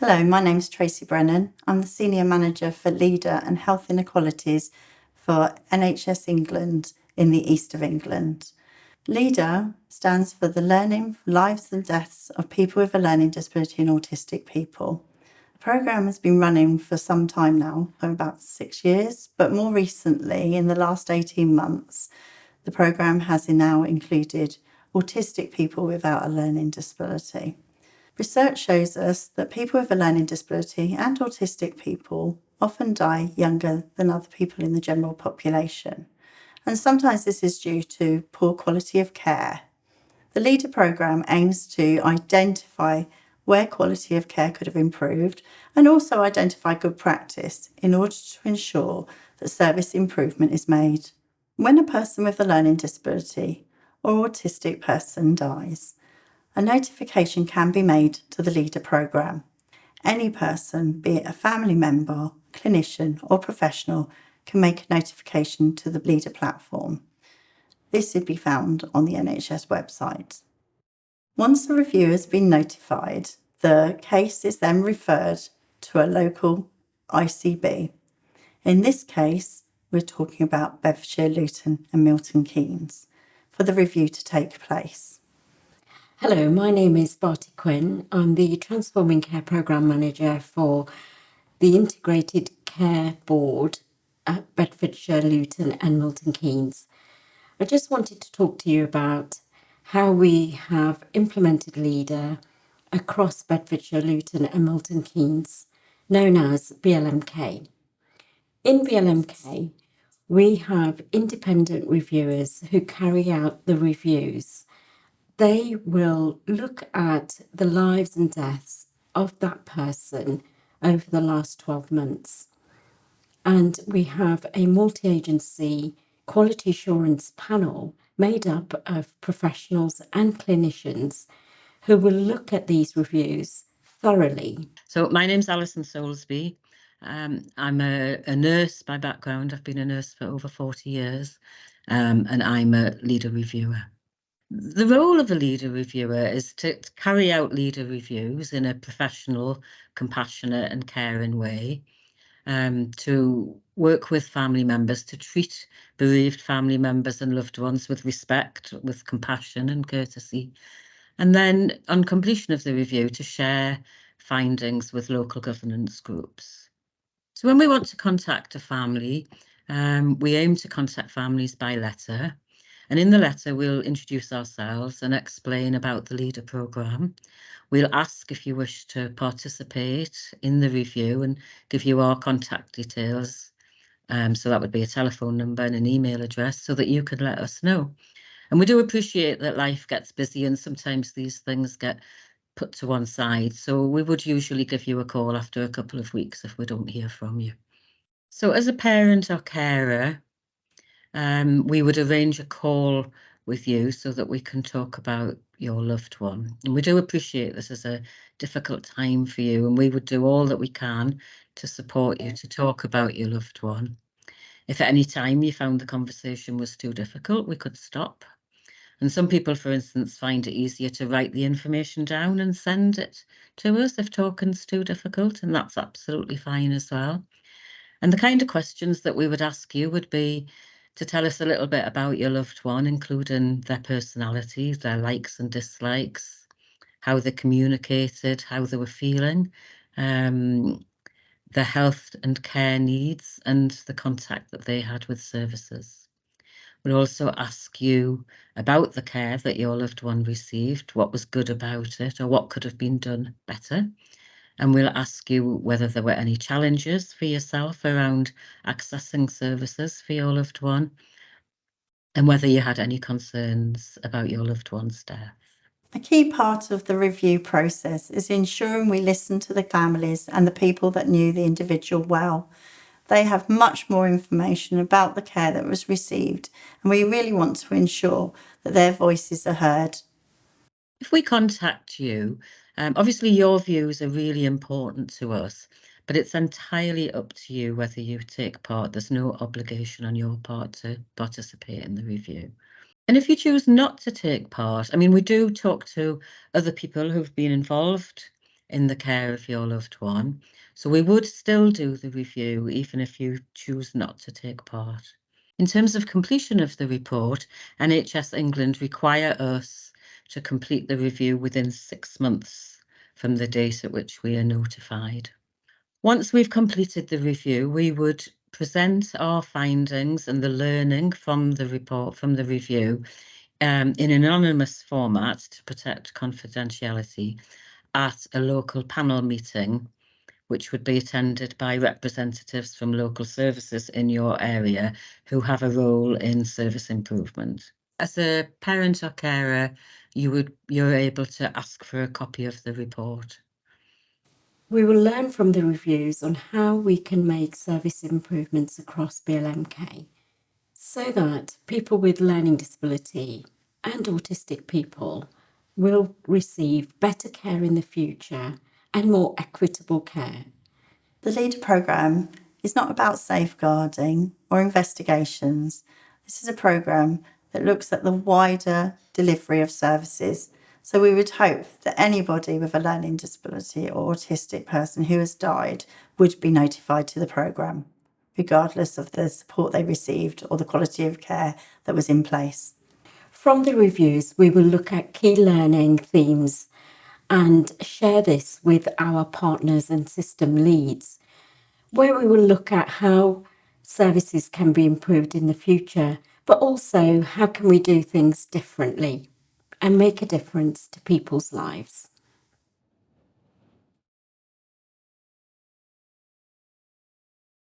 Hello, my name's Tracy Brennan. I'm the Senior Manager for LeDeR and Health Inequalities for NHS England in the East of England. LeDeR stands for the Learning, Lives and Deaths of People with a Learning Disability and Autistic People. The programme has been running for some time now, for about 6 years, but more recently, in the last 18 months, the programme has now included autistic people without a learning disability. Research shows us that people with a learning disability and autistic people often die younger than other people in the general population. And sometimes this is due to poor quality of care. The LeDeR programme aims to identify where quality of care could have improved and also identify good practice in order to ensure that service improvement is made. When a person with a learning disability or autistic person dies, a notification can be made to the LeDeR programme. Any person, be it a family member, clinician or professional, can make a notification to the LeDeR platform. This would be found on the NHS website. Once the review has been notified, the case is then referred to a local ICB. In this case, we're talking about Bedfordshire, Luton and Milton Keynes for the review to take place. Hello, my name is Barty Quinn. I'm the Transforming Care Programme Manager for the Integrated Care Board at Bedfordshire, Luton and Milton Keynes. I just wanted to talk to you about how we have implemented LeDeR across Bedfordshire, Luton and Milton Keynes, known as BLMK. In BLMK, we have independent reviewers who carry out the reviews. They will look at the lives and deaths of that person over the last 12 months. And we have a multi-agency quality assurance panel made up of professionals and clinicians who will look at these reviews thoroughly. So my name's Alison Soulsby. I'm a nurse by background. I've been a nurse for over 40 years, and I'm a LeDeR reviewer. The role of a LeDeR reviewer is to carry out LeDeR reviews in a professional, compassionate and caring way, to work with family members, to treat bereaved family members and loved ones with respect, with compassion and courtesy. And then on completion of the review, to share findings with local governance groups. So when we want to contact a family, we aim to contact families by letter. And in the letter, we'll introduce ourselves and explain about the LeDeR programme. We'll ask if you wish to participate in the review and give you our contact details. So that would be a telephone number and an email address so that you can let us know. And we do appreciate that life gets busy and sometimes these things get put to one side. So we would usually give you a call after a couple of weeks if we don't hear from you. So as a parent or carer, we would arrange a call with you so that we can talk about your loved one. And we do appreciate this is a difficult time for you, and we would do all that we can to support you to talk about your loved one. If at any time you found the conversation was too difficult, we could stop. And some people, for instance, find it easier to write the information down and send it to us if talking's too difficult, and that's absolutely fine as well. And the kind of questions that we would ask you would be to tell us a little bit about your loved one, including their personality, their likes and dislikes, how they communicated, how they were feeling, their health and care needs, and the contact that they had with services. We'll also ask you about the care that your loved one received, what was good about it, or what could have been done better. And we'll ask you whether there were any challenges for yourself around accessing services for your loved one, and whether you had any concerns about your loved one's death. A key part of the review process is ensuring we listen to the families and the people that knew the individual well. They have much more information about the care that was received, and we really want to ensure that their voices are heard. If we contact you, obviously your views are really important to us, but it's entirely up to you whether you take part. There's no obligation on your part to participate in the review. And if you choose not to take part, I mean, we do talk to other people who've been involved in the care of your loved one. So we would still do the review even if you choose not to take part. In terms of completion of the report, NHS England require us to complete the review within 6 months from the date at which we are notified. Once we've completed the review, we would present our findings and the learning from the report, from the review, in an anonymous format to protect confidentiality at a local panel meeting, which would be attended by representatives from local services in your area who have a role in service improvement. As a parent or carer, you're able to ask for a copy of the report. We will learn from the reviews on how we can make service improvements across BLMK so that people with learning disability and autistic people will receive better care in the future and more equitable care. The LeDeR programme is not about safeguarding or investigations. This is a programme that looks at the wider delivery of services. So we would hope that anybody with a learning disability or autistic person who has died would be notified to the programme, regardless of the support they received or the quality of care that was in place. From the reviews, we will look at key learning themes and share this with our partners and system leads, where we will look at how services can be improved in the future, but also how can we do things differently and make a difference to people's lives.